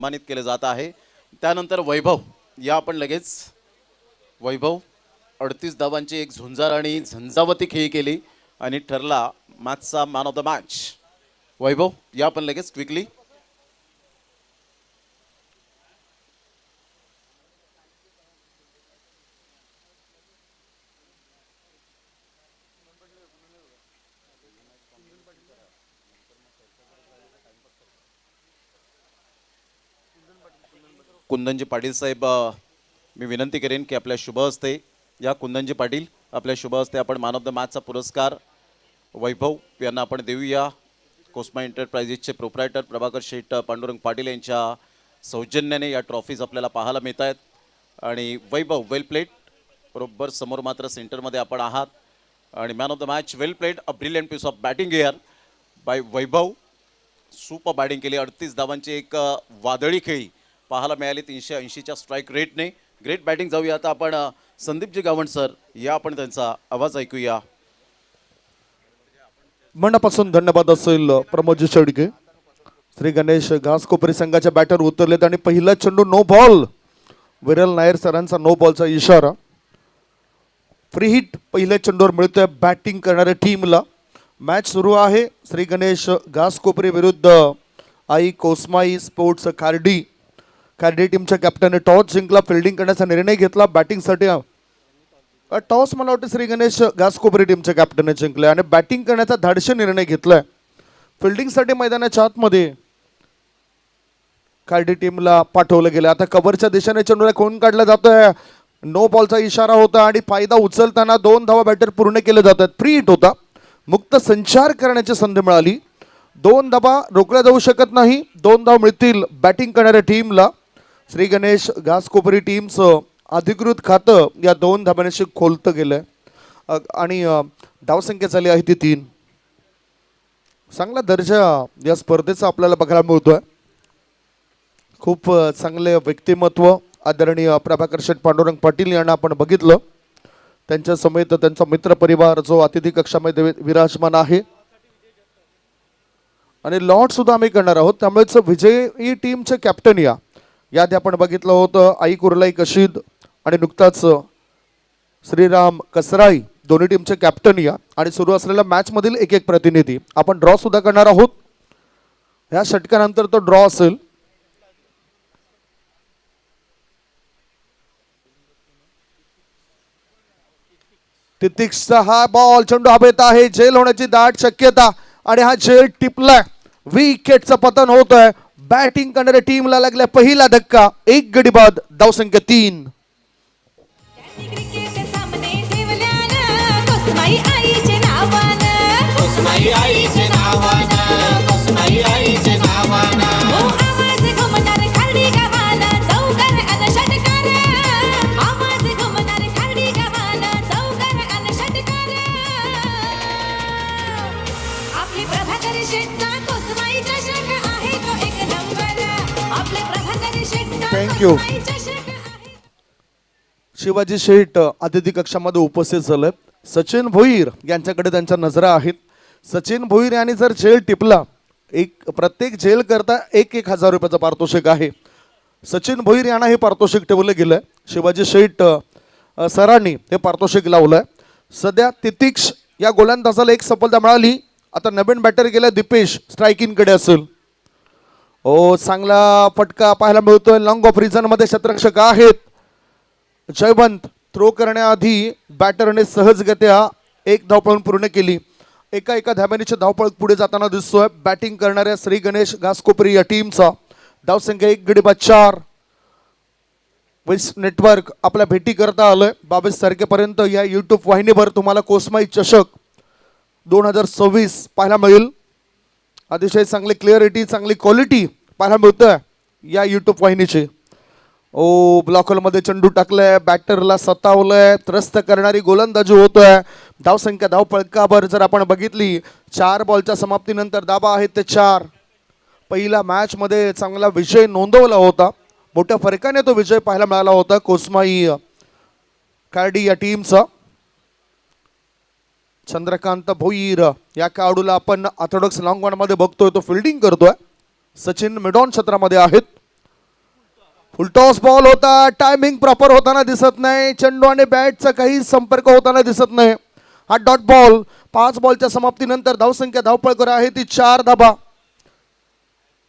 सन्मानित केले जात आहे। त्यानंतर वैभव या आपण लगेच वैभव 38 धावांची एक झुंजार आणि झंझावती खेळी केली आणि ठरला मॅचचा मॅन ऑफ द मॅच। वैभव या आपण लगेच क्विकली कुंदनजी पाटील साहेब मी विनंती करेन की आपल्या शुभ हस्ते या कुंदनजी पाटील आपल्या शुभ हस्ते आपण मॅन ऑफ द मॅचचा पुरस्कार वैभव यांना आपण देऊया। कोस्मा एंटरप्राइजेसचे प्रोप्रायटर प्रभाकर शेठ पांडुरंग पाटील यांच्या सौजन्याने या ट्रॉफीज आपल्याला पाहायला मिळत आहेत आणि वैभव वेल प्लेड बरोबर समोर मात्र सेंटरमध्ये आपण आहात आणि man of the match well played a brilliant piece of batting here by Vaibhav. Super batting केली 38 धावांची एक वादळी खेळी पाहायला मिळाली 380च्या स्ट्राईक रेटने। ग्रेट बॅटिंग जाऊया आता आपण संदीपजी गावंड सर या आपण त्यांचा आवाज ऐकूया। मनापासून धन्यवाद असेल प्रमोदजी शेडके। श्री गणेश घासकोपरी संघाच्या बॅटर उतरलेत आणि पहिला चेंडू नो बॉल। विरल नायर सरांचा नो बॉलचा इशारा। फ्री हिट पहिल्या चेंडूवर मिळतोय बॅटिंग करणाऱ्या टीमला। मॅच सुरू आहे श्री गणेश घासकोपरी विरुद्ध आई कोस्माई स्पोर्ट्स खार्डी। खार्डी टीमच्या कॅप्टनने टॉस जिंकला, फिल्डिंग करण्याचा निर्णय घेतला। बॅटिंगसाठी टॉस मला वाटतं श्री गणेश घासकोपरी टीमच्या कॅप्टनने जिंकले आणि बॅटिंग करण्याचा धाडशी निर्णय घेतलाय। फिल्डिंगसाठी मैदानाच्या आतमध्ये खार्डी टीमला पाठवलं गेलं। आता कव्हरच्या दिशेने चेंडूला कोण काढला जातोय, नो बॉलचा इशारा होता आणि फायदा उचलताना 2 धावा बॅटर पूर्ण केले जातात। फ्री हिट होता, मुक्त संचार करण्याची संधी मिळाली। 2 धावा रोखल्या जाऊ शकत नाही, 2 धाव मिळतील बॅटिंग करणाऱ्या टीमला। श्री गणेश घासकोपरी टीमचं अधिकृत खातं या 2 धाब्याशी खोलतं गेलंय आणि धावसंख्या झाली आहे ती 3। चांगला दर्जा या स्पर्धेचा आपल्याला बघायला मिळतोय। खूप चांगले व्यक्तिमत्व आदरणीय प्रभाकर शेठ पांडुरंग पाटील यांना आपण बघितलं। त्यांच्या समेत त्यांचा मित्रपरिवार जो अतिथी कक्षामध्ये विराजमान आहे आणि लॉट सुद्धा आम्ही करणार आहोत। त्यामुळेच विजयी टीमचे कॅप्टन यात आपण बघितलं होतं आई कुर्लाई कशीद आणि नुकताच श्रीराम कसराई दोन्ही टीमचे कॅप्टन आणि सुरू असलेल्या मॅच मधील एक एक प्रतिनिधी। आपण ड्रॉ सुद्धा करणार आहोत, ह्या षटकानंतर तो ड्रॉ असेल। तितिक्षचा हा बॉल चेंडू हवेत आहे, झेल होण्याची दाट शक्यता आणि हा झेल टिपलाय। विकेटचं पतन होतंय। बॅटिंग करणाऱ्या टीमला लागला पहिला धक्का। 1 गडी बाद, धावसंख्या 3। थँक्यू। शिवाजी शेठ अतिथी कक्षामध्ये उपस्थित झाले। सचिन भोईर यांच्याकडे त्यांच्या नजरा आहेत। सचिन भोईर यांनी जर झेल टिपला, प्रत्येक झेल करता 1,000 रुपयाचं पारितोषिक आहे। सचिन भोईर यांना हे पारितोषिक ठेवलं गेलंय। शिवाजी शेठ सरांनी हे पारितोषिक लावलंय। सध्या तितिक्ष या गोलंदाजाला 1 सफलता मिळाली। आता नवीन बॅटर गेला दीपेश, स्ट्रायकिंग कडे असेल। ओ चांगला फटका पाहायला मिळतोय। लॉंग ऑफ रिझन मध्ये क्षेत्ररक्षक आहेत। जयवंत थ्रो करण्याआधी बॅटरने सहजगत्या 1 धावपळ पूर्ण केली। एका धाब्यानीचे धावपळ पुढे जाताना दिसतोय बॅटिंग करणाऱ्या श्री गणेश घासकोपरी या टीमचा। धावसंख्या 1 गडी बाद 4। वेस्ट नेटवर्क आपल्या भेटी करता आलंय। 22 तारखेपर्यंत या यूट्यूब वाहिनीवर तुम्हाला कोस्माई चषक 2026 पाहायला मिळेल। अतिशय चांगली क्लिअरिटी, चांगली क्वालिटी पाहायला मिळतोय या यूट्यूब वाहिनीचे। ओ ब्लॉकरमध्ये चेंडू टाकलाय, बॅटरला सतावलंय, त्रस्त करणारी गोलंदाजी होतोय। धावसंख्या धावपळकावर जर आपण बघितली 4 बॉलच्या समाप्तीनंतर धावा आहेत ते 4। पहिला मॅच मध्ये चांगला विजय नोंदवला होता, मोठ्या फरकाने तो विजय पाहायला मिळाला होता कोस्माई खार्डी या टीमचा। चंद्रकांत भोईर या खेळाडूला आपण ऑर्थोडॉक्स लॉंग वन मध्ये बघतोय, तो फिल्डिंग करतोय। सचिन मिडॉन क्षेत्रामध्ये आहेत। टॉस बॉल होता, टायमिंग प्रॉपर होताना दिसत नाही, चेंडू आणि बॅटचा काही संपर्क होताना दिसत नाही. हा डॉट बॉल. 5 बॉलच्या समाप्तीनंतर धावसंख्या धावपळ आहे ती 4 धाबा.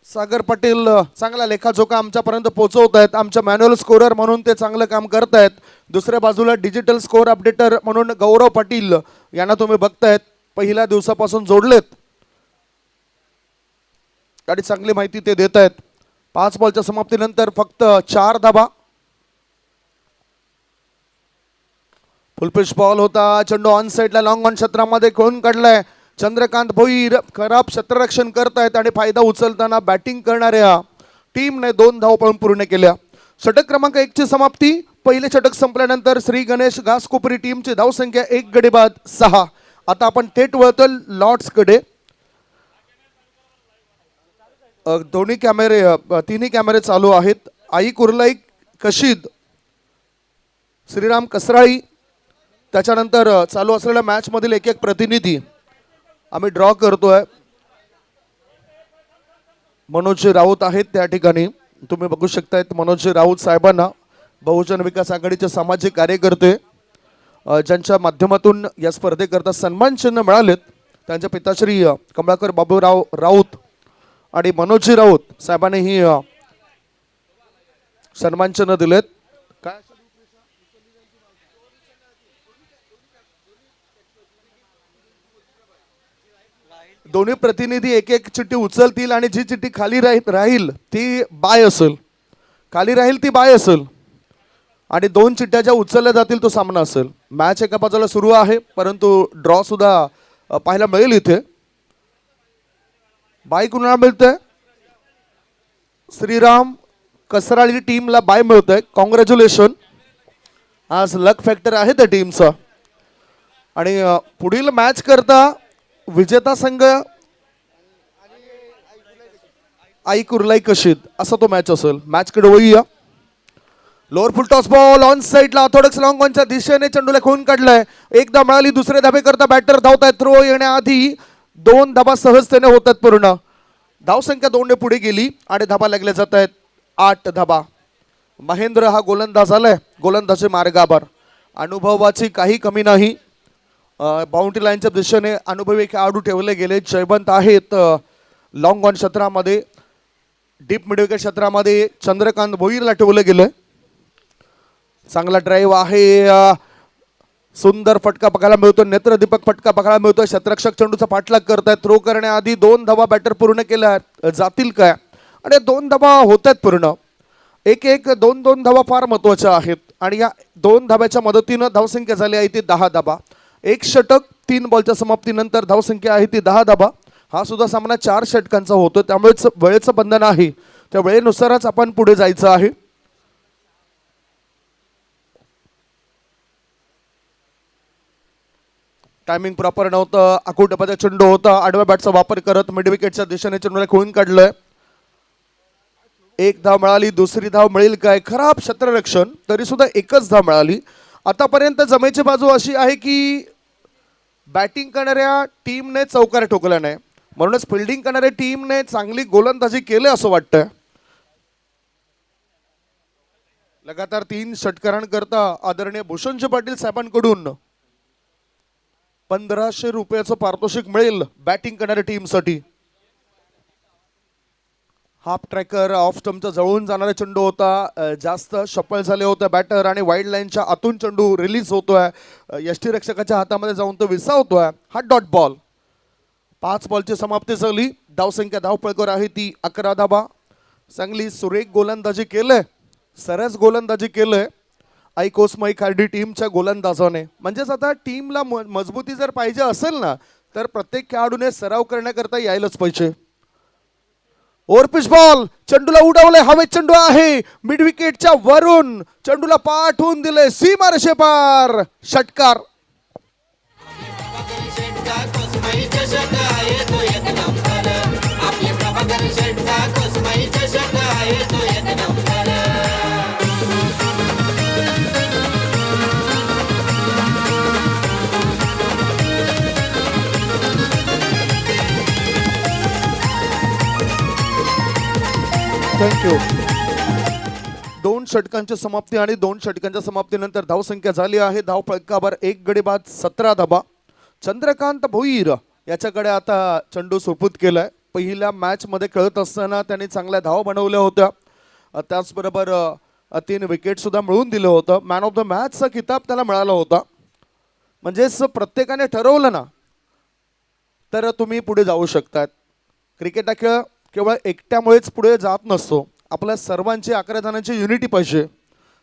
सागर पाटील चांगला लेखाजोखा आमच्यापर्यंत पोहोचवत आहेत. आमच्या मॅन्युअल स्कोरर म्हणून ते चांगलं काम करत आहेत. दुसऱ्या बाजूला डिजिटल स्कोर अपडेटर म्हणून गौरव पाटील यांना तुम्ही बघतायत, पहिल्या दिवसापासून जोडलेत आणि चांगली माहिती ते देत आहेत. 5 बॉलच्या समाप्तीनंतर फक्त 4 धाबा. फुलपिच बॉल होता, चेंडू ऑन साईडला लॉंग ऑन क्षेत्रामध्ये खेळून काढलाय. चंद्रकांत भोईर खराब क्षेत्ररक्षण करतायत आणि फायदा उचलताना बॅटिंग करणाऱ्या टीमने 2 धावा पळून पूर्ण केल्या. षटक क्रमांक 1 ची समाप्ती. पहिले षटक संपल्यानंतर श्री गणेश घासकोपरी टीमची धावसंख्या 1 गडी बाद 6. आता आपण थेट वळतो लॉर्ड्सकडे. दोन्ही कॅमेरे, तिन्ही कॅमेरे चालू आहेत. आई कुर्लाई कशीद, श्रीराम कसराळी, त्याच्यानंतर चालू असलेल्या मॅच मधील एक प्रतिनिधी आम्ही ड्रॉ करतोय. मनोज राऊत आहेत त्या ठिकाणी, तुम्ही बघू शकतायत मनोज राऊत साहेबांना, बहुजन विकास आघाडीचे सामाजिक कार्यकर्ते ज्यांच्या माध्यमातून या स्पर्धेकरता सन्मान चिन्ह मिळालेत. त्यांच्या पिताश्री कमलाकर बाबूराव राऊत आणि मनोजी राऊत साहेबांनीही सन्मान चिन्ह दिलेत. काय दोन्ही प्रतिनिधी एक एक चिठ्ठी उचलतील आणि जी चिठ्ठी खाली राहील ती बाय असेल, खाली राहील ती बाय असेल आणि 2 चिठ्ठ्या ज्या उचलल्या जातील तो सामना असेल. मॅच एका बाजूला सुरू आहे, परंतु ड्रॉ सुद्धा पाहायला मिळेल इथे. बाय कुणाला मिळतंय? श्रीराम कसराळी टीमला बाय मिळतंय. कॉंग्रॅच्युलेशन, आज लक फॅक्टर आहे त्या टीमचा. आणि पुढील मॅच करता विजेता संघ आई कुर्लाई कशीद असा तो मॅच असेल. मॅचकडे वळूया. Lower full toss ball on साईडला थोडंच लॉंग ऑनच्या दिशेने चेंडूला खोन काढलाय. एकदा मिळाली, दुसरे धाबे करता बॅटर धावतायत. थ्रो येण्याआधी 2 धाबा सहजतेने होतात पूर्ण. धावसंख्या 2 ने पुढे गेली आणि धाबा लागले जात आहेत 8 धाबा. महेंद्र हा गोलंदाज आलाय, गोलंदाजी मार्गावर. अनुभवाची काही कमी नाही. बाउंड्री लाईनच्या दिशेने अनुभवी खेळाडू ठेवले गेले. जयवंत आहेत लॉंग ऑन क्षेत्रामध्ये. डीप मिड विकेट क्षेत्रामध्ये चंद्रकांत भोईरला ठेवलं गेलं. चांगला ड्राईव्ह आहे, सुंदर फटका बघायला मिळतो, नेत्रदीपक फटका बघायला मिळतो. क्षेत्ररक्षक चेंडूचा पाठलाग करतायत. थ्रो करण्याआधी 2 धावा बॅटर पूर्ण केल्या जातील काय? आणि 2 धावा होत आहेत पूर्ण. 1-1 2-2 धावा फार महत्वाच्या आहेत आणि या 2 धाब्याच्या मदतीनं धावसंख्या झाली आहे ती 10 धाबा. 1 षटक 3 बॉलच्या समाप्तीनंतर धावसंख्या आहे ती 10 धाबा. हा सुद्धा सामना 4 षटकांचा होतो, त्यामुळेच वेळेचं बंधन आहे. त्या वेळेनुसारच आपण पुढे जायचं आहे. टायमिंग प्रॉपर नव्हतं. आकुटपाचा चेंडू होता, आडव्या बॅटचा वापर करत मिड विकेटच्या दिशेने चेंडूला खोळून काढलंय. 1 धाव मिळाली, दुसरी धाव मिळेल काय? खराब क्षेत्ररक्षण, तरी सुद्धा 1च धाव मिळाली. आतापर्यंत जमेची बाजू अशी आहे की बॅटिंग करणाऱ्या टीमने चौकार ठोकला नाही, म्हणूनच फिल्डिंग करणाऱ्या टीमने चांगली गोलंदाजी केली असं वाटतंय. लगातार 3 षटकारांकरता आदरणीय भूषणजी पाटील साहेबांकडून 1500 रुपयाचं पारितोषिक मिळेल बॅटिंग करणाऱ्या टीमसाठी. हाफ ट्रॅकर ऑफ स्टंपचा जवळून जाणारा चेंडू होता, जास्त शफल झाले होते बॅटर आणि वाईड लाईनच्या आतून चेंडू रिलीज होतोय. यष्टीरक्षकाच्या हातामध्ये जाऊन तो विसावतोय. हा डॉट बॉल. 5 बॉलची समाप्ती झाली. धावसंख्या धावपळकर आहे ती 11 धाबा. चांगली सुरेख गोलंदाजी केलंय, सरस गोलंदाजी केलंय आई कोसमाई खार्डी टीमच्या गोलंदाजाने. म्हणजेच आता टीमला मजबूती जर पाहिजे असेल ना, तर प्रत्येक खेळाडूने सराव करण्याकरता यायलाच पाहिजे. ओव्हरपिच बॉल, चेंडूला उडवलंय, हवेत चेंडू आहे, मिड विकेटच्या वरून चेंडूला पाठवून दिले सीमारेषे पार. षटकार. थँक्यू. दोन षटकांची समाप्ती आणि दोन षटकांच्या समाप्तीनंतर धावसंख्या झाली आहे धाव फलकावर 1 गडी बाद 17 धाबा. चंद्रकांत भोईर याच्याकडे आता चेंडू सुपूत केलाय. पहिल्या मॅच मध्ये खेळत असताना त्यांनी चांगल्या धावा बनवल्या होत्या. त्याचबरोबर 3 विकेट सुद्धा मिळवून दिलं होतं. मॅन ऑफ द मॅचचा किताब त्याला मिळाला होता. म्हणजेच प्रत्येकाने ठरवलं ना तर तुम्ही पुढे जाऊ शकतात. क्रिकेट हा खेळ केवळ एकट्यामुळेच पुढे जात नसतो. आपल्या सर्वांची 11 जणांची युनिटी पाहिजे.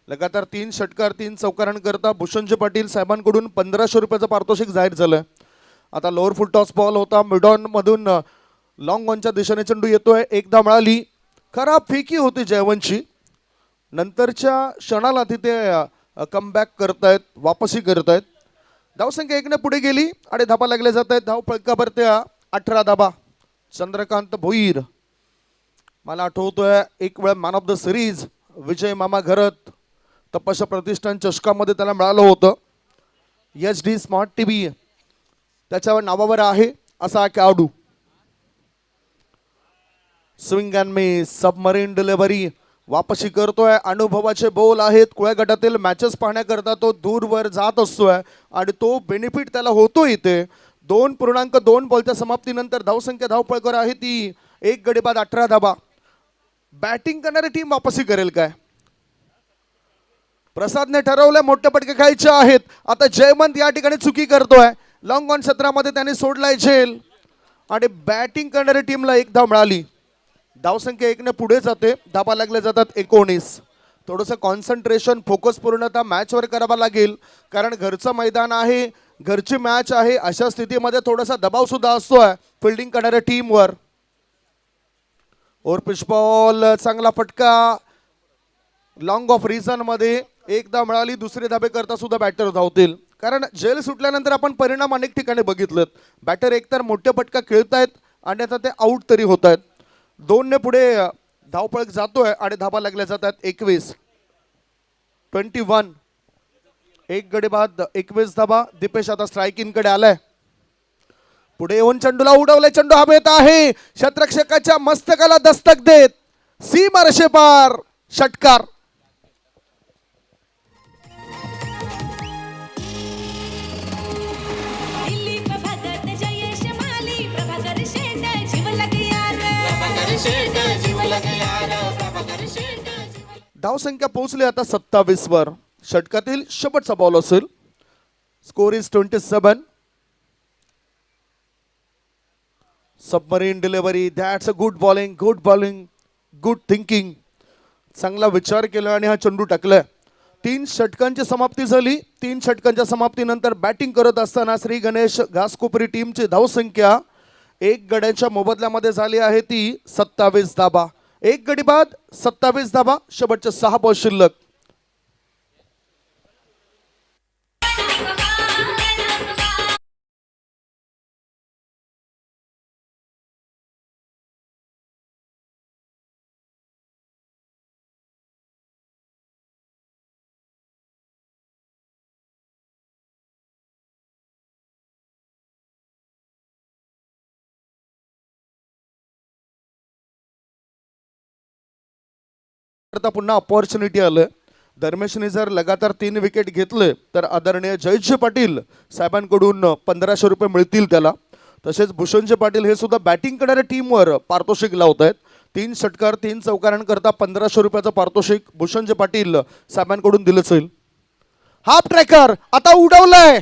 लगातार 3 षटकार 3 चौकारांकरता भूषणजी पाटील साहेबांकडून 1500 रुपयाचं पारितोषिक जाहीर झालंय. आता लोअर फुल टॉस बॉल होता. मिडॉन मधून लॉंग ऑनच्या दिशेने चेंडू येतोय. एकदा मिळाली. खराब फेकी होती जयवंतची. नंतरच्या क्षणाला तिथे कमबॅक करतायत, वापसी करतायत. धावसंख्या 1 ने पुढे गेली आणि धाबा लागले जात आहेत. धाव फलकावर त्या 18 धाबा. चंद्रकांत भोईर मला आठवतोय एक वेळ मॅन ऑफ द सिरीज विजय मामा घरत तपस्या प्रतिष्ठान चषकामध्ये त्याला मिळालं होतं. HD स्मार्ट TV त्याच्यावर नावावर आहे असा खेळाडू. Swing and miss, submarine delivery, वापसी करतोय. अनुभवाचे बॉल आहेत. कुळ्या गटातील मॅचेस पाहण्याकरता तो दूरवर जात असतोय आणि तो बेनिफिट त्याला होतो इथे. 2.2 बॉलच्या समाप्तीनंतर धावसंख्या धावपळकर आहे ती 1 गडी बाद 18 धाबा. बॅटिंग करणारी टीम वापसी करेल काय? प्रसादने ठरवलं मोठे पटके खायचे आहेत. आता जयवंत या ठिकाणी चुकी करतोय. लॉंग ऑन क्षेत्रामध्ये त्याने सोडलाय झेल आणि बॅटिंग करणारी टीमला 1 धाव मिळाली. धावसंख्या 1 ने पुढे जाते. धाबा लागले जातात 19. थोडंसं कॉन्सन्ट्रेशन फोकस पूर्णतः मॅचवर करावा लागेल कारण घरचं मैदान आहे, घरची मॅच आहे. अशा स्थितीमध्ये थोडासा दबाव सुद्धा असतोय फिल्डिंग करणाऱ्या टीमवर. ओव्हर पिच बॉल, चांगला फटका. लॉंग ऑफ रिझन मध्ये 1 धाव मिळाली. दुसरे धाबे करता सुद्धा बॅटर धावतील कारण जेल सुटल्यानंतर आपण परिणाम अनेक ठिकाणी बघितलेत. बॅटर एकतर मोठे फटका खेळतायत आणि आता ते आउट तरी होत आहेत. 2 ने पुढे धावपळक जातोय आणि धाबा लागल्या जातात 21. 1 गडी बाद 21 धाबा. दीपेश आता स्ट्रायकिंग कडे आलाय. पुढे येऊन चेंडूला उडवले. चेंडू हवेत आहे. शतरक्षकाच्या मस्तकाला दस्तक देत सीमारेषे पार षटकार. धावसंख्या पोहोचली आता 27 वर. षटकातील शेवटचा बॉल असेल. Score is 27. Submarine delivery. That's a good bowling, good thinking. चांगला विचार केला आणि हा चेंडू टाकलाय. 3 षटकांची समाप्ती झाली. 3 षटकांच्या समाप्तीनंतर बॅटिंग करत असताना श्री गणेश घासकोपरी टीमची धावसंख्या 1 गड्यांच्या मोबदल्यामध्ये झाली आहे ती 27 धाबा. 1 गडी बाद 27 धाबा. शेवटचे 6 बॉल शिल्लक. आता पुन्हा अपॉर्च्युनिटी आलं. धर्मेशने जर लगातार 3 विकेट घेतले तर आदरणीय जयजी पाटील साहेबांकडून 1500 रुपये मिळतील त्याला. तसेच भूषणजी पाटील हे सुद्धा बॅटिंग करणाऱ्या टीमवर पारितोषिक लावत आहेत. 3 षटकार 3 चौकारांकरता 1500 रुपयाचं पारितोषिक भूषणजी पाटील साहेबांकडून दिलं जाईल. हाफ ट्रॅकर आता उडवलंय.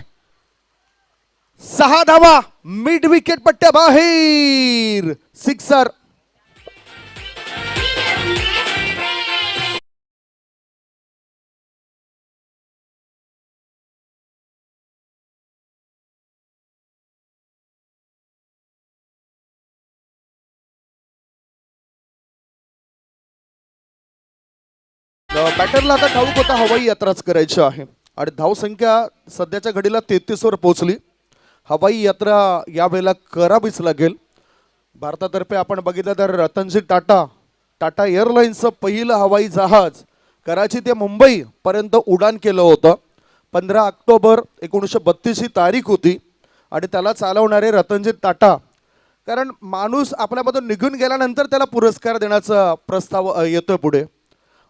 6 धावा. मिड विकेट पट्ट्या बाहेर. सिक्सर. बॅटरला आता ठाऊक होता हवाई यात्राच करायची आहे आणि धावसंख्या सध्याच्या घडीला 33 वर पोहोचली. हवाई यात्रा यावेळेला करावीच लागेल. भारतातर्फे आपण बघितलं तर रतनजी टाटा एअरलाइन्सचं पहिलं हवाई जहाज कराची ते मुंबई पर्यंत उड्डाण केलं होतं. 15 ऑक्टोबर 1932 ही तारीख होती आणि त्याला चालवणारे रतनजी टाटा. कारण माणूस आपल्यामधून निघून गेल्यानंतर त्याला पुरस्कार देण्याचा प्रस्ताव येतोय पुढे.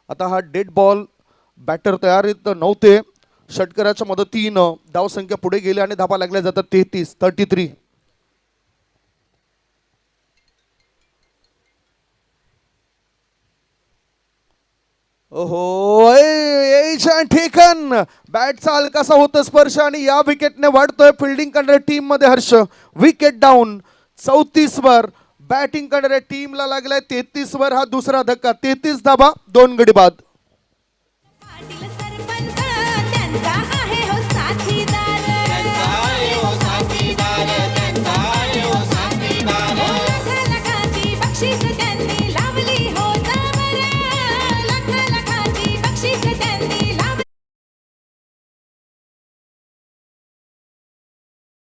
आता हा डेड बॉल बॅटर तयारीत नव्हते. षटकराच्या मदतीनं धावसंख्या पुढे गेली आणि धाबा लागल्या जातात 33. ओहो याच्या ठिकाण बॅटचा हलकासा होतं स्पर्श आणि या विकेटने वाढतोय फिल्डिंग करणाऱ्या टीम मध्ये हर्ष. विकेट डाऊन 34 वर. बॅटिंग करणाऱ्या टीमला लागलाय 33 वर. हा दुसरा धक्का. 33 धाबा 2 गडी बाद. पाटील सरपंच त्यांचा आहे हो साथीदार. लाखाची बक्षीस त्यांनी लावली हो जबर. लाखाची बक्षीस त्यांनी लावली.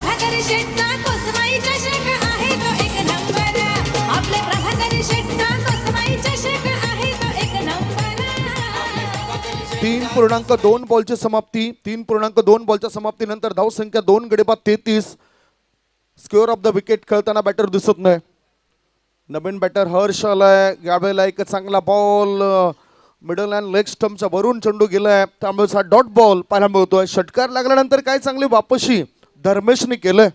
प्रभाकर शेठचा कोसमाई चषक आहे तो एक नंबर. आपले प्रभाकर शेठचा कोसमाई चषक आहे तो एक नंबर. 3.2 बॉलची समाप्ती. 3.2 बॉलच्या समाप्तीनंतर धावसंख्या 2 गडी बाद 33. स्क्वेअर ऑफ द विकेट खेळताना बॅटर दिसत नाही. नवीन बॅटर हर्ष आलाय. यावेळेला एक चांगला बॉल मिडल अँड लेग स्टम्पच्या वरून चेंडू गेलाय. त्यामुळे हा डॉट बॉल पाहायला मिळतोय. षटकार लागल्यानंतर काय चांगली वापशी धर्मेशने केलंय.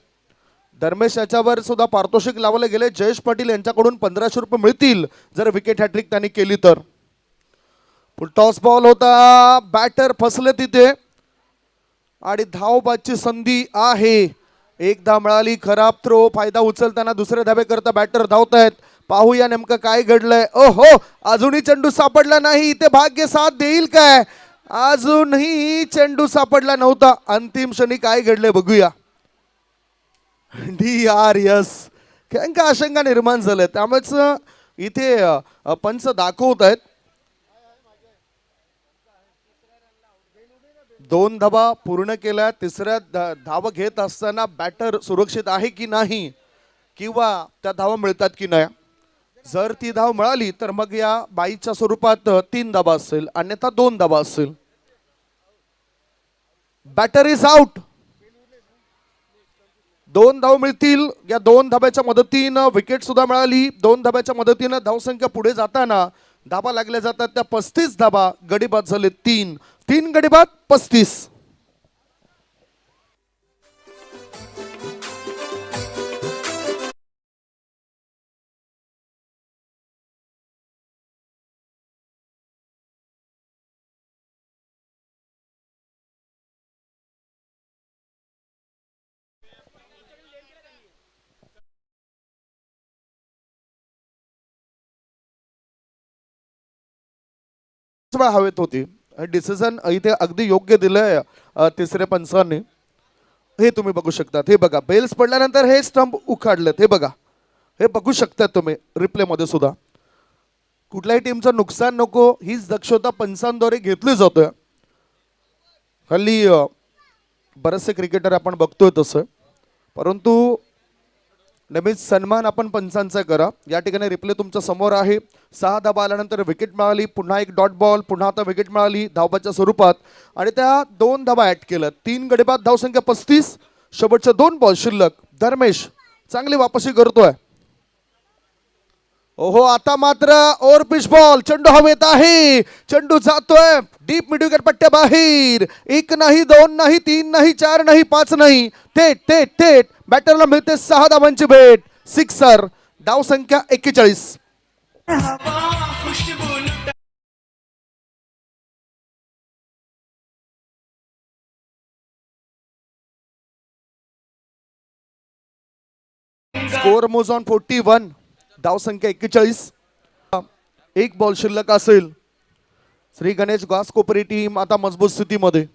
धर्मेश याच्यावर सुद्धा पारितोषिक लावले गेले. जयेश पाटील यांच्याकडून 1500 रुपये मिळतील जर विकेट हॅट्रिक त्यांनी केली तर. टॉस बॉल होता. बॅटर फसले तिथे आणि धावबादची संधी आहे. एकदा मिळाली. खराब थ्रो. फायदा उचलताना दुसरे धाबे करता बॅटर धावतायत. पाहूया नेमकं काय घडलंय. ओहो अजूनही चेंडू सापडला नाही. इथे भाग्य साथ देईल काय. अजूनही चेंडू सापडला नव्हता. अंतिम क्षणी काय घडलंय बघूया. DRS का आशंका निर्माण झाल्या. त्यामुळेच इथे पंच दाखवत आहेत. 2 धाबा पूर्ण केल्या. तिसऱ्या धावा घेत असताना बॅटर सुरक्षित आहे की नाही किंवा त्या धावा मिळतात की नाही. जर ती धाव मिळाली तर मग या बाईच्या स्वरूपात 3 धाबा असेल, अन्यथा 2 धाबा असेल. Batter is out. 2 धाव मिळतील. या 2 धाब्याच्या मदतीनं विकेट सुद्धा मिळाली. 2 धाब्याच्या मदतीनं धावसंख्या पुढे जाताना धाबा लागल्या जातात त्या 35 धाबा. गडी बाद झाले 3 गडी बाद 35. हवेत होती. डिसिजन इथे अगदी योग्य दिलंय तिसऱ्या पंचांनी. हे तुम्ही बघू शकतात. हे बघा बेल्स पडल्यानंतर हे स्टंप उखाडलेत. हे बघा. हे बघू शकतात तुम्ही रिप्ले मध्ये सुद्धा. कुठल्याही टीमचं नुकसान नको हीच दक्षता पंचांद्वारे घेतली जातोय. हल्ली बरेचसे क्रिकेटर आपण बघतोय तसं. परंतु नेहमीच सन्मान आपण पंचांचा करा. या ठिकाणी रिप्ले तुमच्या समोर आहे. 6 धाबा आल्यानंतर विकेट मिळाली. पुन्हा एक डॉट बॉल. पुन्हा आता विकेट मिळाली धावबाच्या स्वरूपात आणि त्या 2 धाबा ऍड केल्या. 3 गडी बाद. धावसंख्या 35. शेवटच्या 2 बॉल शिल्लक. धर्मेश चांगली वापसी करतोय. ओहो आता मात्र ओव्हर पिच बॉल. चेंडू हवेत आहे. चेंडू जातोय डीप मिड विकेट पट्ट्या बाहेर. 1 नाही 2 नाही 3 नाही 4 नाही 5 नाही. थेट थेट थेट बॅटरला मिळते 6 धावांची भेट. सिक्सर. धावसंख्या 41. स्कोर मोज ऑन 41. धावसंख्या 41. 1 बॉल शिल्लक असेल. श्री गणेश घासकोपरी टीम आता मजबूत स्थितीमध्ये.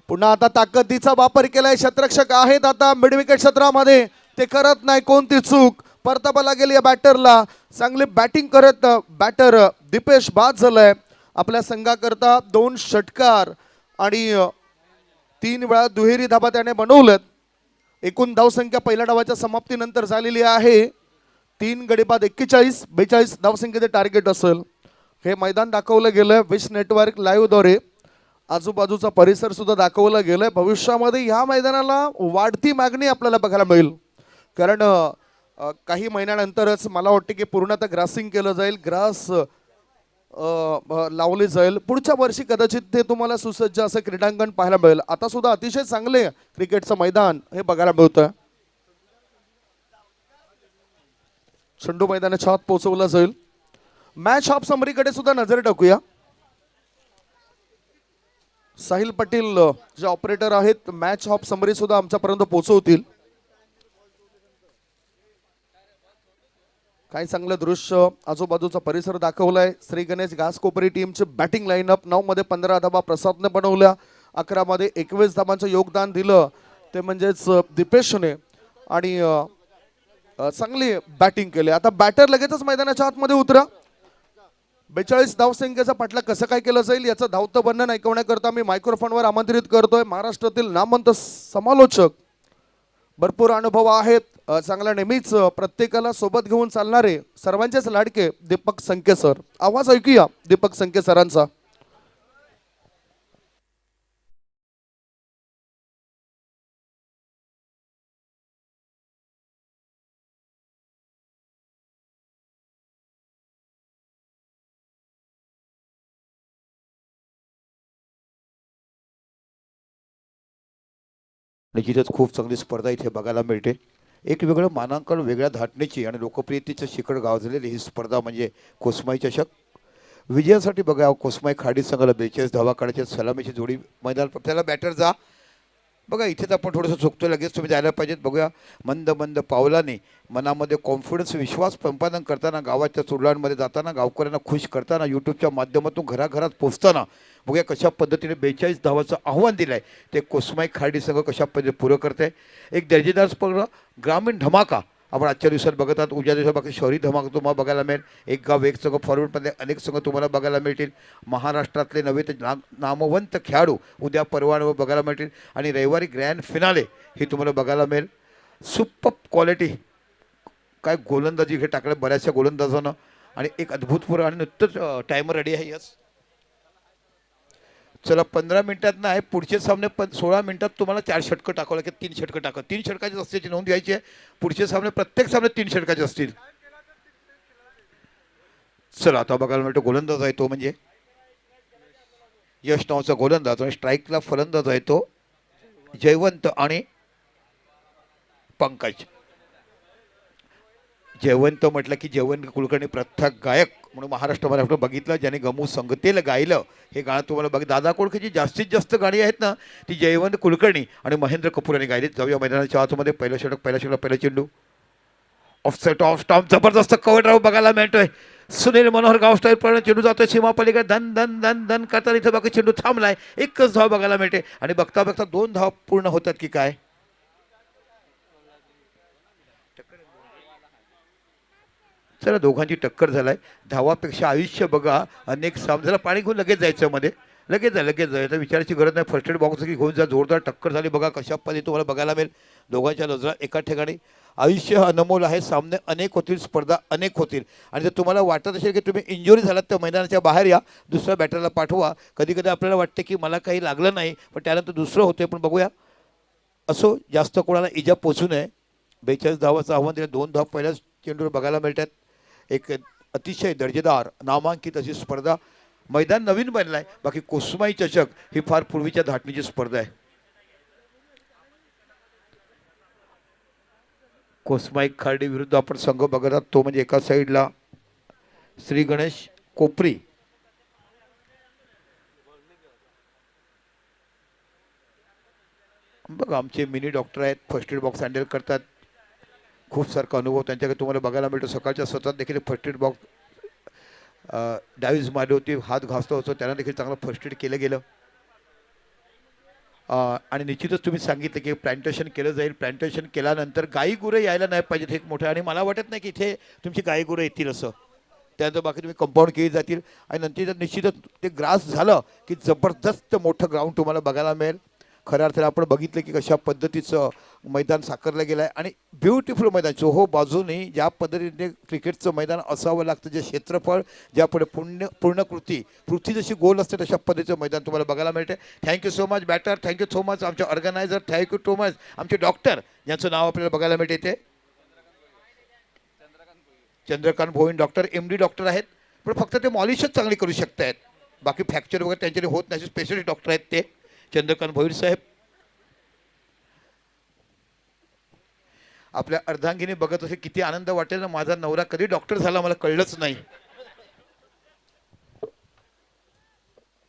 पुन्हा आता ताकदीचा वापर केलाय. क्षेत्ररक्षक आहेत आता मिड विकेट क्षेत्रामध्ये. ते करत नाही कोणती चूक. परतावा लागेल या बॅटरला. चांगली बॅटिंग करत बॅटर दीपेश बाद झालाय. आपल्या संघाकरता 2 षटकार आणि 3 वेळा दुहेरी धाबा त्याने बनवलेत. एकूण धावसंख्या पहिल्या डावाच्या समाप्तीनंतर झालेली आहे 3 गडी बाद 41. 42 धावसंख्येचे टार्गेट असेल. हे मैदान दाखवलं गेलं विश नेटवर्क लाईव्ह द्वारे. आजूबाजूचा परिसर सुद्धा दाखवला गेलाय. भविष्यामध्ये ह्या मैदानाला वाढती मागणी आपल्याला बघायला मिळेल. कारण काही महिन्यानंतरच मला वाटते की पूर्ण आता ग्रासिंग केलं जाईल. ग्रास लावली जाईल. पुढच्या वर्षी कदाचित ते तुम्हाला सुसज्ज असं क्रीडांगण पाहायला मिळेल. आता सुद्धा अतिशय चांगले क्रिकेटचं मैदान हे बघायला मिळतं. चेंडू मैदानाच्या आत पोहोचवला जाईल. मॅच ऑफ समरीकडे सुद्धा नजर टाकूया. साहिल पाटील जे ऑपरेटर आहेत मॅच ऑफ समरी सुद्धा आमच्यापर्यंत पोहोचवतील. काही चांगलं दृश्य आजूबाजूचा परिसर दाखवलाय. श्री गणेश घासकोपरी टीमची बॅटिंग लाईनअप 9 मध्ये 15 धाबा प्रसादने बनवल्या, 11 मध्ये 21 धाबांचं योगदान दिलं ते म्हणजेच दीपेशने आणि चांगली बॅटिंग केली. आता बॅटर लगेचच मैदानाच्या आतमध्ये उतरा. 42 धावसंख्येचा पाठलाग कसं काय केलं जाईल याचं धावतं वर्णन ऐकवण्याकरता मी मायक्रोफोनवर आमंत्रित करतोय महाराष्ट्रातील नामवंत समालोचक, भरपूर अनुभव आहेत, चांगला नेहमीच प्रत्येकाला सोबत घेऊन चालणारे सर्वांचेच लाडके दीपक संके सर. आवाज ऐकूया दीपक संके सरांचा. निश्चितच खूप चांगली स्पर्धा इथे बघायला मिळते. एक वेगळं मानांकन, वेगळ्या धाटणीची आणि लोकप्रियतेचं शिखर गाजलेली ही स्पर्धा म्हणजे कोसमाई चषक. विजयासाठी बघा कोसमाई खाडी संघाला 42 धावा काढायच्या, सलामीची जोडी मैदान. त्याला बॅटर जा बघा इथेच आपण थोडंसं चुकतो, लगेच तुम्ही जायला पाहिजेत. बघूया मंद मंद पावलाने मनामध्ये कॉन्फिडन्स, विश्वास संपादन करताना, गावाच्या चुरलांमध्ये जाताना, गावकऱ्यांना खुश करताना, यूट्यूबच्या माध्यमातून घराघरात पोचताना बघूया कशा पद्धतीने 42 धावाचं आव्हान दिलं आहे ते कोसमाई खाडी संघ कशा पद्धतीने पुरं करते. एक दर्जेदार स्पर्धा, ग्रामीण धमाका आपण आजच्या दिवसात बघत आहात. उद्या दिवसात बाकी शहरी धमाका तुम्हाला बघायला मिळेल. एक गाव एक संघ, फॉरवर्डमध्ये अनेक संघ तुम्हाला बघायला मिळतील. महाराष्ट्रातले नव्हे तर नामवंत खेळाडू उद्या परवानवर बघायला मिळतील. आणि रविवारी ग्रँड फिनाले हे तुम्हाला बघायला मिळेल. सुपर क्वालिटी काय गोलंदाजी हे टाकलं बऱ्याचशा गोलंदाजांना आणि एक अद्भुतपूर्व आणि नुकतंच टायमर रेडी आहे. यस चला 15 मिनिटात नाही पुढचे सामने 16 मिनिटात तुम्हाला 4 षटकं टाकावं लागेल. 3 षटकं टाका, 3 षटकाची असल्याची नोंद घ्यायची आहे. पुढचे सामने प्रत्येक सामने 3 षटकाचे असतील. चला आता बघायला मिळतो गोलंदाज आहे तो म्हणजे यश नावाचा गोलंदाज आणि स्ट्राईकला फलंदाज आहे तो जयवंत आणि पंकज. जयवंत म्हटलं की जयवंत कुलकर्णी प्रख्यात गायक म्हणून महाराष्ट्रामध्ये आपण बघितलं, ज्याने गमू संगतेला गायलं हे गाणं तुम्हाला बघ. दादा कोळखेची जास्तीत जास्त गाणी आहेत ना ती जयवंत कुलकर्णी आणि महेंद्र कपूर यांनी गायली. जाऊया मैदानाच्या आतमध्ये. पहिलं षटक, पहिला चेंडू ऑफ सेट ऑफ स्टॉम्प, जबरदस्त कव्हर ड्राईव्ह बघायला मिळतोय. सुनील मनोहर गाव स्टाईल पण चेंडू जातोय सीमा पलीकडे, धन धन धन धन करताना इथं बाकी चेंडू थांबलाय. एकच धाव बघायला मिळते आणि बघता बघता 2 धाव पूर्ण होतात की काय. चला दोघांची टक्कर झालाय. धावापेक्षा आयुष्य बघा. अनेक सामन्याला पाणी घेऊन लगेच जायचं मध्ये, लगेच जायचं विचारायची गरज नाही. फर्स्ट एड बॉक्स घेऊन जा. जोरदार टक्कर झाली बघा कशा पद्धतीने तुम्हाला बघायला मिळेल. दोघांच्या नजरा एका ठिकाणी. आयुष्य अनमोल आहे. सामने अनेक होतील, स्पर्धा अनेक होतील. आणि जर तुम्हाला वाटत असेल की तुम्ही इंजुरी झालात तर मैदानाच्या बाहेर या, दुसऱ्या बॅटरला पाठवा. कधी कधी आपल्याला वाटते की मला काही लागलं नाही पण त्यानंतर दुसरं होते. पण बघूया असो जास्त कोणाला इजा पोचू नये. 42 धावाचं आव्हान दिलं. 2 धाव पहिल्याच चेंडूवर बघायला मिळतात. एक अतिशय दर्जेदार नामांकित अशी स्पर्धा. मैदान नवीन बनलं आहे. बाकी कोसमाई चषक ही फार पूर्वीच्या धाटणीची स्पर्धा आहे. कोसमाई खार्डी विरुद्ध आपण संघ बघत आहात तो म्हणजे एका साईडला श्री गणेश कोपरी, बघा आमचे मिनी डॉक्टर आहेत, फर्स्ट एड बॉक्स हँडल करतात. खूप सारखा अनुभव त्यांच्याकडे तुम्हाला बघायला मिळतो. सकाळच्या सत्रात देखील फर्स्ट एड बॉक्स डाईव्ज मारली होती, हात घासला होतो, त्यांना देखील चांगलं फर्स्ट एड केलं गेलं. आणि निश्चितच तुम्ही सांगितलं की प्लांटेशन केलं जाईल. प्लांटेशन केल्यानंतर गाई गुरं यायला नाही पाहिजेत हे एक मोठं. आणि मला वाटत नाही की इथे तुमची गाई गुरं येतील असं. त्यानंतर बाकी तुम्ही कंपाऊंड केली जातील आणि नंतर निश्चितच ते ग्रास झालं की जबरदस्त मोठं ग्राउंड तुम्हाला बघायला मिळेल. खऱ्या अर्थाने आपण बघितलं की कशा पद्धतीचं मैदान साकारलं गेलं आहे आणि ब्युटिफुल मैदान. चोहो बाजूने ज्या पद्धतीने क्रिकेटचं मैदान असावं लागतं, जे क्षेत्रफळ ज्यापुढे पूर्णकृती पृथ्वी जशी गोल असते तशा पद्धतीचं मैदान तुम्हाला बघायला मिळते. Thank you so much batter, thank you so much आमचे ऑर्गनायझर, थँक्यू सो मच आमचे डॉक्टर ज्यांचं नाव आपल्याला बघायला मिळते ते Chandrakant Bhoin doctor, MD doctor आहेत. पण फक्त ते मॉलिशच चांगली करू शकतायत. बाकी फ्रॅक्चर वगैरे त्यांच्याकडे होत नाही. स्पेशलिस्ट डॉक्टर आहेत ते चंद्रकांत भोईर साहेब. आपल्या अर्धांगिनी बघत असे किती आनंद वाटेल ना, माझा नवरा कधी डॉक्टर झाला मला कळलंच नाही.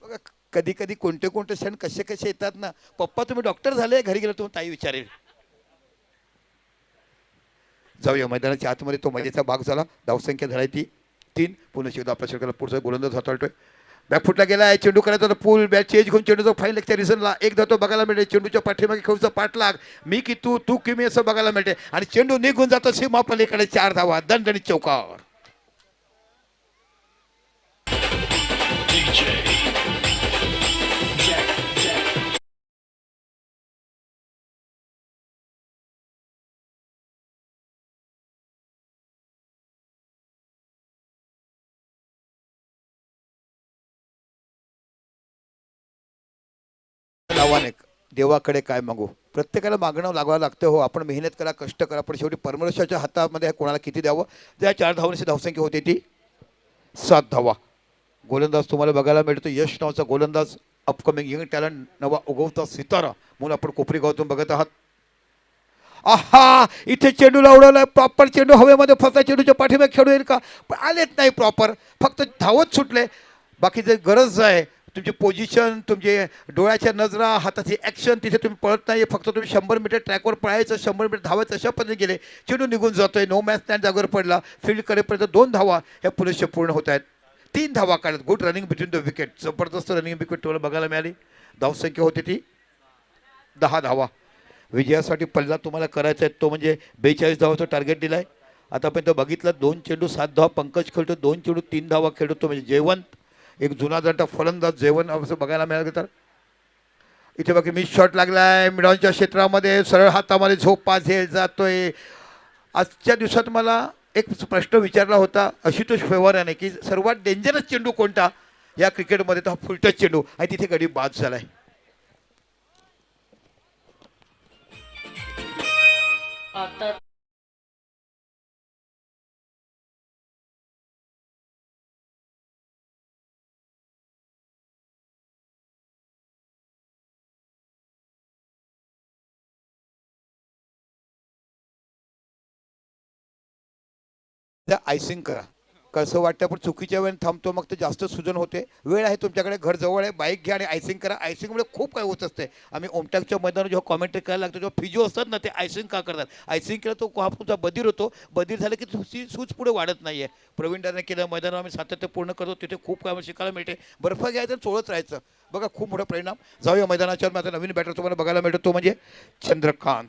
बघा कधी कधी कोणते कोणते क्षण कसे कसे येतात ना. पप्पा तुम्ही डॉक्टर झाले, घरी गेलो तुम्ही ताई विचारेल. जाऊया मैदानाच्या आतमध्ये. तो मजेचा भाग झाला. धावसंख्या झाली ती 3. पुन्हा शेवटी आपल्या षटकाला पुढचा गोलंदाज हाताळतोय. बॅकफुटला गेला आहे. चेंडू करायचा होता पूल बॅट चेंज घेऊन चेंडूचा फाईन लेगच्या रिझनला एक धातो बघायला मिळते. चेंडूच्या पाठीमागे खेळूचा पाठलाग, मी की तू तू की मी असं बघायला मिळते आणि चेंडू निघून जातो सीमा पलीकडे. 4 धावा दणदणीत चौकार. लावाने देवाकडे काय मागू, प्रत्येकाला मागणं लागावं लागतं. हो आपण मेहनत करा, कष्ट करा, पण शेवटी परमेश्वराच्या हातामध्ये कोणाला किती द्यावं. त्या 4 धावांची धावसंख्या होती ती 7 धावा. गोलंदाज तुम्हाला बघायला मिळतो यश नावाचा गोलंदाज, अपकमिंग यंग टॅलेंट, नवा उगवता सितारा म्हणून आपण कोपरी गावातून बघत आहात. आहा इथे चेंडूला उडवलाय प्रॉपर. चेंडू हवेमध्ये फसला. चेंडूच्या पाठीमागे खेळू येईल का, पण आलेच नाही प्रॉपर. फक्त धावत सुटले. बाकी जे गरज आहे तुमची पोझिशन, तुमचे डोळ्याच्या नजरा, हाताची ॲक्शन, तिथे तुम्ही पळत नाही. फक्त तुम्ही 100 मीटर ट्रॅकवर पळायचं, 100 मीटर धावायचं, अशा पद्धतीने गेले. चेंडू निघून जातोय. नो मॅच स्टँड जागेवर पडला. फील्ड कडेपर्यंत 2 धावा ह्या पुरेशा पूर्ण होत आहेत. 3 धावा काढत. Good running between the wicket. जबरदस्त रनिंग विकेट तुम्हाला बघायला मिळाली. धावसंख्या होती ती 10 धावा. विजयासाठी पल्ला तुम्हाला करायचा आहे तो म्हणजे 42 धावाचं टार्गेट दिलं आहे. आतापर्यंत बघितलं 2 चेंडू 7 धावा पंकज खेळतो, 2 चेंडू 3 धावा खेळतो म्हणजे जयवंत, एक जुना जाणता फलंदाज जयवंत असं बघायला मिळालं. तर इथे बाकी मिस शॉट लागलाय मिडॉनच्या क्षेत्रामध्ये. सरळ हातामध्ये झोपा झेल जातोय. आजच्या दिवसात मला एक प्रश्न विचारला होता आशुतोष फेवर याने की सर्वात डेंजरस चेंडू कोणता या क्रिकेटमध्ये, तर हा फुलटच चेंडू आणि तिथे गडी बाद झालाय. आयसिंग करा. कसं वाटतं पण चुकीच्या वेळेला थांबतो मग ते जास्त सुजन होते. वेळ आहे तुमच्याकडे, घर जवळ आहे, बाईक घ्या आणि आयसिंग करा. आयसिंगमुळे खूप काय होत असते. आम्ही ओमटॅकच्या मैदानावर जेव्हा कॉमेंट्री करायला लागतो जेव्हा फिजिओ असतात ना ते आयसिंग का करतात. आयसिंग केलं तो हा तुमचा बधीर होतो. बधीर झालं की तुमची सूज पुढे वाढत नाही आहे. प्रवीण दादाने केलं मैदानावर आम्ही सातत्य पूर्ण करतो. तिथे खूप काय शिकायला मिळते. बर्फ घ्यायचं आणि चोळत राहायचं. बघा खूप मोठा परिणाम. जाऊया मैदानाच्या आता नवीन बॅटर तुम्हाला बघायला मिळतो तो म्हणजे चंद्रकांत.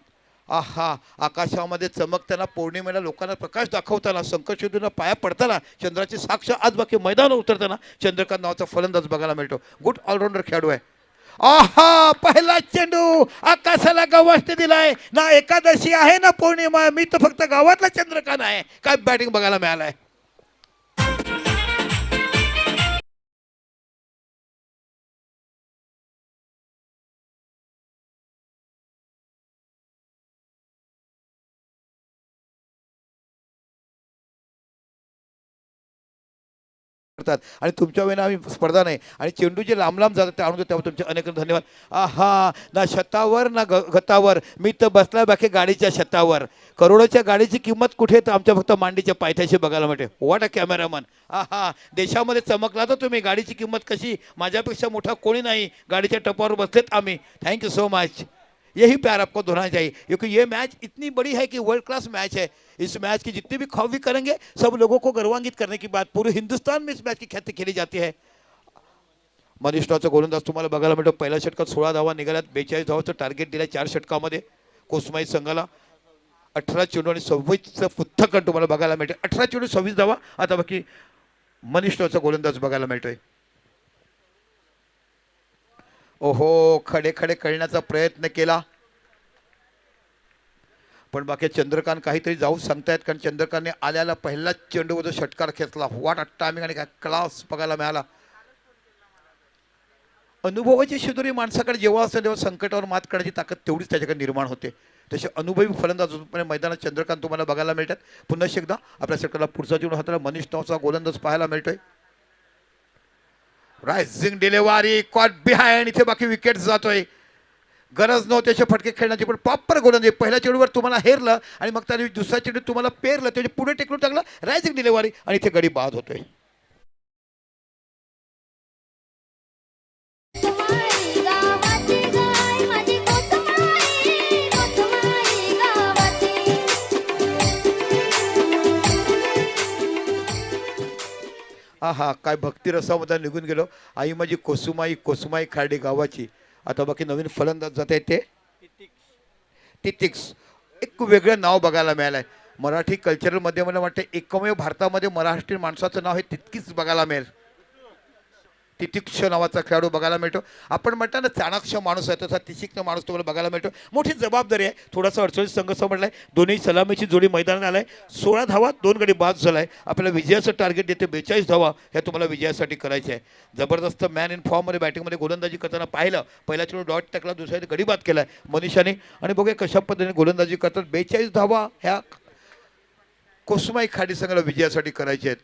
आहा आकाशामध्ये चमकताना, पौर्णिमेला लोकांना प्रकाश दाखवताना, संकटशोधून पाया पडताना, चंद्राची साक्ष आज बाकी मैदानावर उतरताना चंद्रकांत नावाचा फलंदाज बघायला मिळतो. गुड ऑलराऊंडर खेळाडू आहे. आहा पहिला चेंडू आकाशाला गवाष्ट दिलाय. ना एकादशी आहे ना पौर्णिमा, मी तर फक्त गावातला चंद्रकांत आहे. काय बॅटिंग बघायला मिळालाय. आणि तुमच्या वेळेला आम्ही स्पर्धा नाही आणि चेंडू जे लांब लांब जातात ते आणून तेव्हा तुमचे अनेक धन्यवाद. आहा ना छतावर ना गतावर, मी तर बसला बाकी गाडीच्या छतावर. करोडोच्या गाडीची किंमत कुठे, तर आमच्या फक्त मांडीच्या पायथ्याशी बघायला मिळते. What a cameraman. आहा देशामध्ये चमकला तर तुम्ही. गाडीची किंमत कशी, माझ्यापेक्षा मोठा कोणी नाही. गाडीच्या टपावर बसलेत आम्ही. Thank you so much. यही प्यार आपको दोहराना चाहिए क्योंकि ये मैच इतनी बड़ी है कि वर्ल्ड क्लास मैच है. इस मैच की जितनी भी खौफ भी करेंगे सब लोगों को गर्वान्वित करने की बात. पूरे हिंदुस्तान में इस मैच की ख्याति खेली जाती है. मनीष नावाचा गोलंदाज तुम्हाला बघायला मिळतो. पहिल्या षटकात 16 धावा निघाल्यात. 42 धावाचं टार्गेट दिलं 4 षटकामध्ये कोसमाई संघाला. 18 चेंडू आणि 26चं पुस्तकन तुम्हाला बघायला मिळते. 18 चेंडू 26 धावा. आता बाकी मनीष नावाचा गोलंदाज बघायला मिळतोय. ओहो खडे खडे कळण्याचा प्रयत्न केला पण बाकी चंद्रकांत काहीतरी जाऊ सांगतायत. कारण चंद्रकांतने आल्याला पहिला चेंडूवर षटकार खेचला. व्हॉट अ टायमिंग आणि काय क्लास बघायला मिळाला. अनुभवाची शिदोरी माणसाकडे जेव्हा असते तेव्हा संकटावर मात करण्याची ताकद तेवढीच त्याच्याकडे निर्माण होते. तसे अनुभवी फलंदाज मैदानात चंद्रकांत तुम्हाला बघायला मिळतात. पुन्हा एकदा आपल्या षटकाला पुढचा चेंडू हाताला मनीष नावाचा गोलंदाज पाहायला मिळतोय. Rising delivery caught behind. इथे बाकी विकेट जातोय. गरज नव्हती असे फटके खेळण्याची, पण प्रॉपर गोलंदाजी. पहिल्या चेंडूवर तुम्हाला हेरलं आणि मग त्याने दुसऱ्या चेंडू तुम्हाला पेरलं, त्याच्या पुढे टेकून टाकलं. रायझिंग डिलेवारी आणि इथे गडी बाद होतोय. कोसमाई गावाची गाय माझी कोसमाई, कोसमाई गावाची. हा काय भक्तिरसामध्ये निघून गेलो. आई माझी कोसुमाई, कोसुमाई खार्डी गावाची. आता बाकी नवीन फलंदाज जात आहे ते तितिक्स. एक वेगळं नाव बघायला मिळालंय मराठी कल्चरमध्ये. मला वाटतं एकमेव भारतामध्ये महाराष्ट्रीयन माणसाचं नाव हे तितकीच बघायला मिळेल. तितिक्ष नावाचा खेळाडू बघायला मिळतो. आपण म्हणता ना चाणाक्ष माणूस आहे, तसा तितिक्ष माणूस तुम्हाला बघायला मिळतो. मोठी जबाबदारी आहे. थोडासा अडचणीत संघ समजलाय. दोन्ही सलामीची जोडी मैदानात आलाय. 16 धावा 2 गडी बाद झालाय. आपल्याला विजयाचं टार्गेट देते 42 धावा. ह्या तुम्हाला विजयासाठी करायचे आहे. जबरदस्त मॅन इन फॉर्ममध्ये बॅटिंगमध्ये गोलंदाजी करताना पाहिलं. पहिला चेंडू डॉट टाकला, दुसऱ्या गडी बाद केलाय मनीषाने. आणि बघूया कशा पद्धतीने गोलंदाजी करतात. 42 धावा ह्या कोसमाई खाडी संघाला विजयासाठी करायचे आहेत.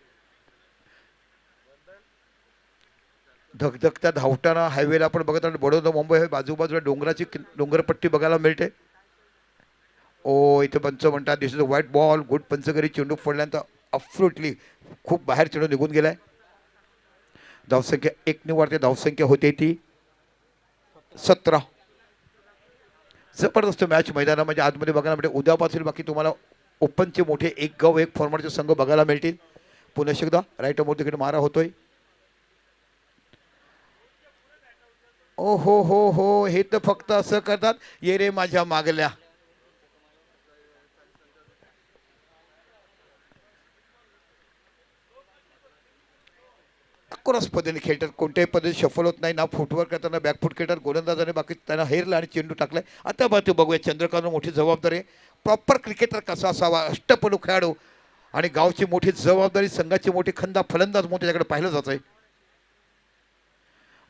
धगधगत्या धावताना हायवेला आपण बघत आहोत. बडोदा मुंबई हे बाजूबाजूला डोंगराची डोंगरपट्टी बघायला मिळते. ओ इथे पंच म्हणतात this is a white ball. Good पंचगरी. चेंडू पडल्यानंतर अफ्रुटली खूप बाहेर चेंडू निघून गेलाय. धावसंख्या 1 ने वाढते. धावसंख्या होते ती 17. जबरदस्त मॅच मैदानामध्ये आतमध्ये बघायला मिळते. उद्यापासून बाकी तुम्हाला ओपनचे मोठे 1 गाव 1 फॉर्मॅटचे संघ बघायला मिळतील. पुन्हा एकदा राईट मोर तिकडे मारा होतोय. ओ हो हे तर फक्त असं करतात. ये रे माझ्या मागल्या. अकोरस पद्धतीने खेळतात. कोणत्याही पद्धतीने शफल होत नाही. ना फुटवर्क करताना बॅकफुट खेळतात. गोलंदाजाने बाकी त्यांना हेरला आणि चेंडू टाकलाय. आता बघूया चंद्रकांत मोठी जबाबदारी आहे. प्रॉपर क्रिकेटर कसा असावा. अष्टपैलू खेळाडू आणि गावची मोठी जबाबदारी. संघाची मोठी खंदा फलंदाज म्हणून त्याच्याकडे पाहिलं जात आहे.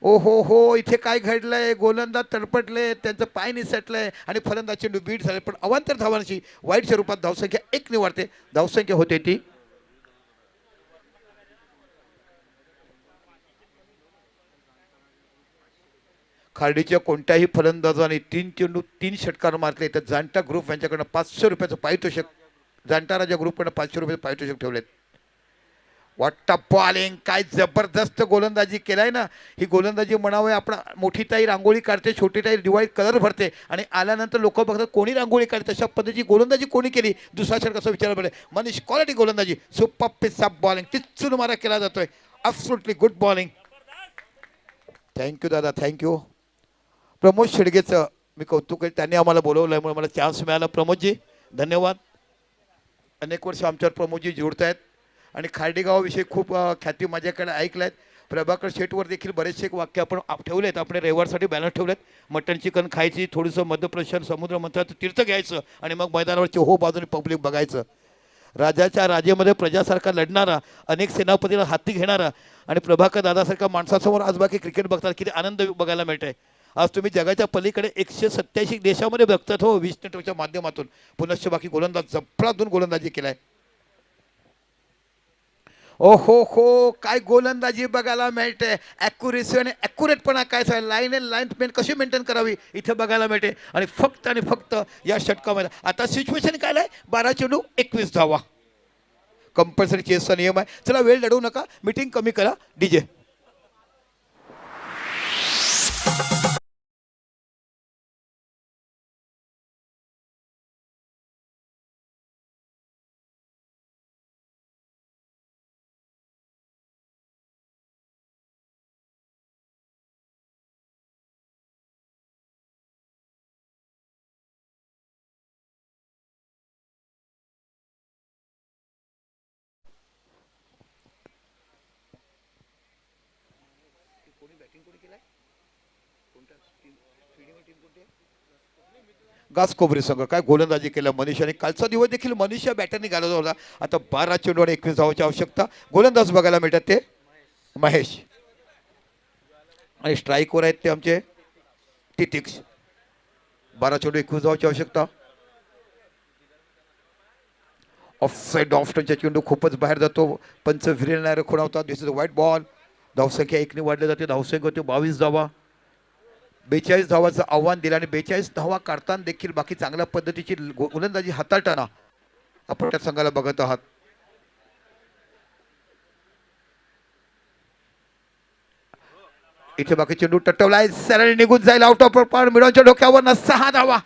ओ हो इथे काय घडलंय. गोलंदाज तडपटले, त्यांचं पाय निसटलंय आणि फलंदाज चेंडू बीट झाले. पण अवांतर धावांची वाईट रूपात धावसंख्या 1 ने वाढते. धावसंख्या होते ती खार्डीच्या कोणत्याही फलंदाजाने 3 चेंडू 3 षटकार मारले तर जाणता ग्रुप यांच्याकडनं 500 रुपयाचं पारितोषिक. जाणता राजा ग्रुपकडनं 500 रुपयाचं पारितोषिक ठेवलेत. वाटतं बॉलिंग. काय जबरदस्त गोलंदाजी केलाय ना. ही गोलंदाजी म्हणावं. आपण मोठी ताई रांगोळी काढते, छोटी ताई दिवाळीत कलर भरते आणि आल्यानंतर लोक बघतात कोणी रांगोळी काढते. तशा पद्धतीची गोलंदाजी कोणी केली. दुसरा षटक कसं विचारायला पडेल. मनीष क्वालिटी गोलंदाजी. Super piece of bowling. टिचून मारा केला जातोय. Absolutely good bowling. थँक्यू दादा, थँक्यू. प्रमोद शेडगेचं मी कौतुक आहे. त्यांनी आम्हाला बोलवलं आहे, मला चान्स मिळाला. प्रमोदजी धन्यवाद. अनेक वर्ष आमच्यावर प्रमोदजी जोडत आहेत आणि खार्डी गावाविषयी खूप ख्याती माझ्याकडे ऐकलं आहेत. प्रभाकर शेटवर देखील बरेचसे वाक्य आपण ठेवले आहेत. आपण रविवारसाठी बॅलन्स ठेवलेत. मटण चिकन खायची, थोडंसं मध्यप्रदेश समुद्र मंत्राचं तीर्थ घ्यायचं आणि मग मैदानावरचे हो बाजूने पब्लिक बघायचं. राजाच्या राजेमध्ये प्रजासारखा लढणारा, अनेक सेनापतीला हाती घेणारा आणि प्रभाकर दादासारख्या माणसासमोर आज बाकी क्रिकेट बघतात. किती आनंद बघायला मिळत आहे. आज तुम्ही जगाच्या पलीकडे 187 देशामध्ये बघतात हो विश नेटवर्कच्या माध्यमातून. पुनश्च बाकी गोलंदाज जबरादून गोलंदाजी केलाय. ओ हो काय गोलंदाजी बघायला मिळते. ॲक्युरेसी आणि ॲक्युरेटपणा काय आहे. लाईन अँड लाईन कशी मेंटेन करावी इथे बघायला मिळते. आणि फक्त या षटकामध्ये आता सिच्युएशन काय आहे. 12 चेंडू 21 धावा. कंपल्सरी चेसचा नियम आहे. चला वेळ लढवू नका. मीटिंग कमी करा. डीजे गास कोबरी संघ काय गोलंदाजी केल्या मनीषाने. कालचा दिवस देखील मनीषा बॅटरने घालवला होता. आता 12 चेंडू आणि 21 धावांची आवश्यकता. गोलंदाज बघायला मिळतात ते महेश आणि स्ट्राईकवर आहेत ते आमचे तितिक्स. 12 चेंडू 21 धावांची आवश्यकता. ऑफ साईड ऑफ स्टनचा चेंडू खूपच बाहेर जातो. पंच विरणारे खुणावतात. दिस इज अ व्हाईट बॉल. धावसंख्या 1ने वाढली जाते. धावसंख्या होते 22 धावा. 42 धावाचं आव्हान दिलं आणि 42 धावा काढताना देखील बाकी चांगल्या पद्धतीची गोलंदाजी हाताळताना आपण त्या संघाला बघत आहात. इथे बाकी चेंडू टटवलाय, सरळ निघून जाईल, आउट ऑफ पार. मिडॉनच्या डोक्यावर 6 धावा.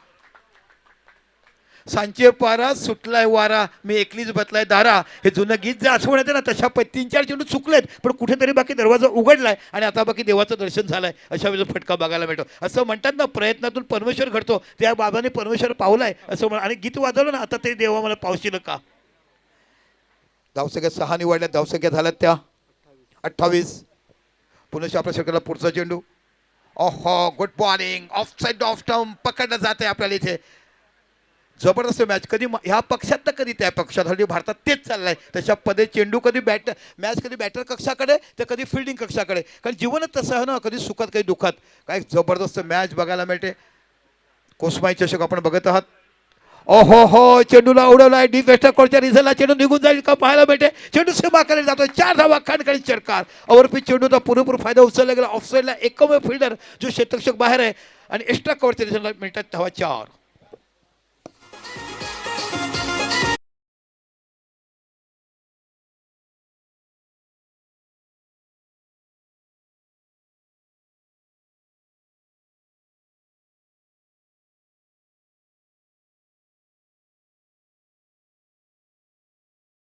सांचे पारा सुटलाय वारा, मी एकलीच बतलाय दारा, हे जुनं गीत जे आठवण येते ना, तशा 3-4 चेंडू चुकलेत, पण कुठेतरी बाकी दरवाजा उघडलाय आणि आता बाकी देवाचं दर्शन झालंय. अशा वेळेला फटका बघायला मिळतो. असं म्हणतात ना, प्रयत्नातून परमेश्वर घडतो. त्या बाबाने परमेश्वर पावलाय असं आणि गीत वाजवलं ना, आता ते देवा मला पावशील का. धावसंख्या 6 निवडल्या. धावसंख्या झाल्यात त्या 28. पुन्हा आपल्या षटकाला पुढचा चेंडू. ओहो, good bowling, of side off stump पकडलं जाते आपल्याला. इथे जबरदस्त मॅच. कधी ह्या पक्षात तर कधी त्या पक्षात. हल्ली भारतात तेच चाललंय. तशा पद्धती चेंडू कधी मॅच कधी बॅटर कक्षाकडे तर कधी फिल्डिंग कक्षाकडे. कारण जीवनच तसं आहे ना, कधी सुखात कधी दुःखात. काय जबरदस्त मॅच बघायला मिळते. कोसमाई चषक आपण बघत आहात. ओहो हो, चेंडूला उडवलाय. डीप वेस्टर कोर्टच्या रिझल्टला चेंडू निघून जाईल का पाहायला मिळते. चेंडू सीमाकडे जातो. 4 धावा खानकडे चरकार. ओव्हरपिच चेंडूचा पुरेपूर फायदा उचलला गेला. ऑफसाईडला एकमेव फिल्डर जो क्षेत्ररक्षक बाहेर आहे आणि एक्स्ट्रा कव्हरच्या रिझल्टला मिळतात धावा 4.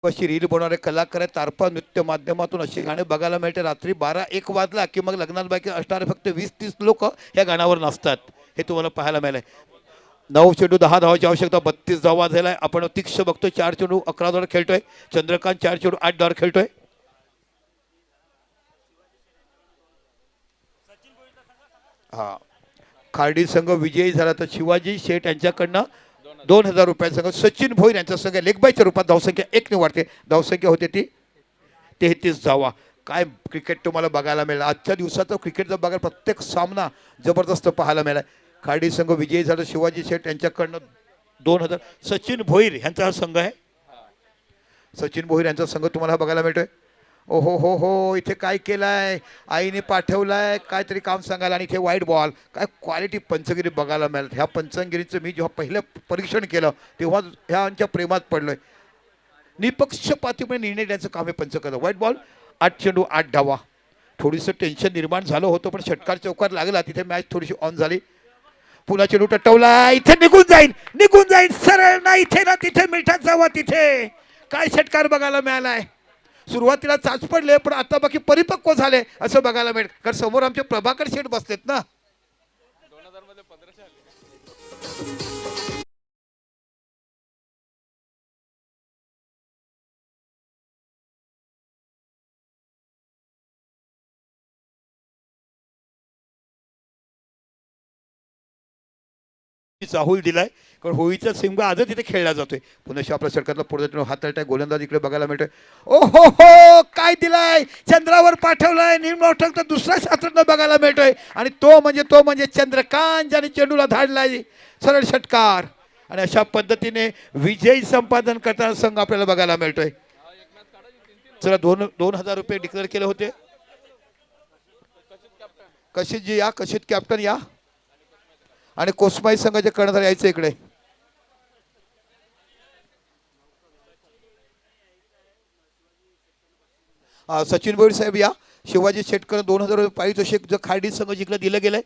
अशी रील बनवणारे कलाकार आहेत. तारपा नृत्य माध्यमातून अशी गाणे बघायला मिळते. रात्री 12-1 वाजला की मग लग्नात बाकी असणारे फक्त 20-30 लोक या गाण्यावर नसतात. हे तुम्हाला पाहायला मिळालंय. 9 चेंडू 10 धावाची आवश्यकता. 32 धावा झालाय. आपण तीक्ष बघतोय. 4 चेंडू 11 धावावर खेळतोय. चंद्रकांत 4 चेंडू 8 धावावर खेळतोय. हा, खार्डी संघ विजयी झाला तर शिवाजी शेठ यांच्याकडनं 2000 रुपयांसंघ सचिन भोईर यांचा संघ लेगबायच्या रूपात धावसंख्या 1 ने वाढते. धावसंख्या होते ती 33 धावा. काय क्रिकेट तुम्हाला बघायला मिळालं. आजच्या दिवसाचं क्रिकेट जर बघायला प्रत्येक सामना जबरदस्त पाहायला मिळाला. खाडी संघ विजयी झाला. शिवाजी शेठ यांच्याकडनं 2000. सचिन भोईर यांचा हा संघ आहे. सचिन भोईर यांचा संघ तुम्हाला बघायला मिळतोय. ओहो हो हो, इथे काय केलंय, आईने पाठवलाय काहीतरी काम सांगायला. आणि इथे वाईट बॉल. काय क्वालिटी पंचगिरी बघायला मिळाल. ह्या पंचगिरीचं मी जेव्हा पहिलं परीक्षण केलं तेव्हा ह्यांच्या प्रेमात पडलोय. निपक्षपातीपणे निर्णय द्यायचं काम हे पंच करतं. वाईट बॉल. 8 चेंडू 8 धावा. थोडीसं टेन्शन निर्माण झालं होतं, पण षटकार चौकार लागला. तिथे मॅच थोडीशी ऑन झाली. पुन्हा चेंडू टटवला. इथे निघून जाईल सरळ ना. इथे ना तिथे मिठात जावा. तिथे काय षटकार बघायला मिळालाय. सुरुवातीला चाच पडले, पण आता बाकी परिपक्व झाले असं बघायला मिळेल. कारण समोर आमचे प्रभाकर शेठ बसलेत ना. चाहूल दिलाय. कारण होळीचा सिंग आजच इथे खेळला जातोय. पुन्हा आपल्या षटकातला पुढे हाताळताय गोलंदाज इकडे बघायला मिळतोय. ओ हो हो, काय दिलाय. चंद्रावर पाठवलाय. निम्न दुसरा शास्त्रज्ञ बघायला मिळतोय. आणि तो म्हणजे चंद्रकांत ज्याने चेंडूला धाडलाय सरळ षटकार. आणि अशा पद्धतीने विजयी संपादन करताना संघ आपल्याला बघायला मिळतोय. चला 2000 रुपये डिक्लेअर केले होते. कशितजी या. कशित कॅप्टन या. आणि कोसमाई संघाचे कर्णधार यायचं इकडे. सचिन भोईर साहेब या. शिवाजी शेटकर 2000 रुपये पारितोषिक जो खार्डी संघ जिंकलं दिलं गेलंय.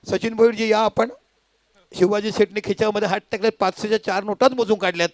सचिन भोईरजी या. आपण शिवाजी शेटने खिच्यामध्ये हात टाकले. 500च्या 4 नोटाच मोजून काढल्यात.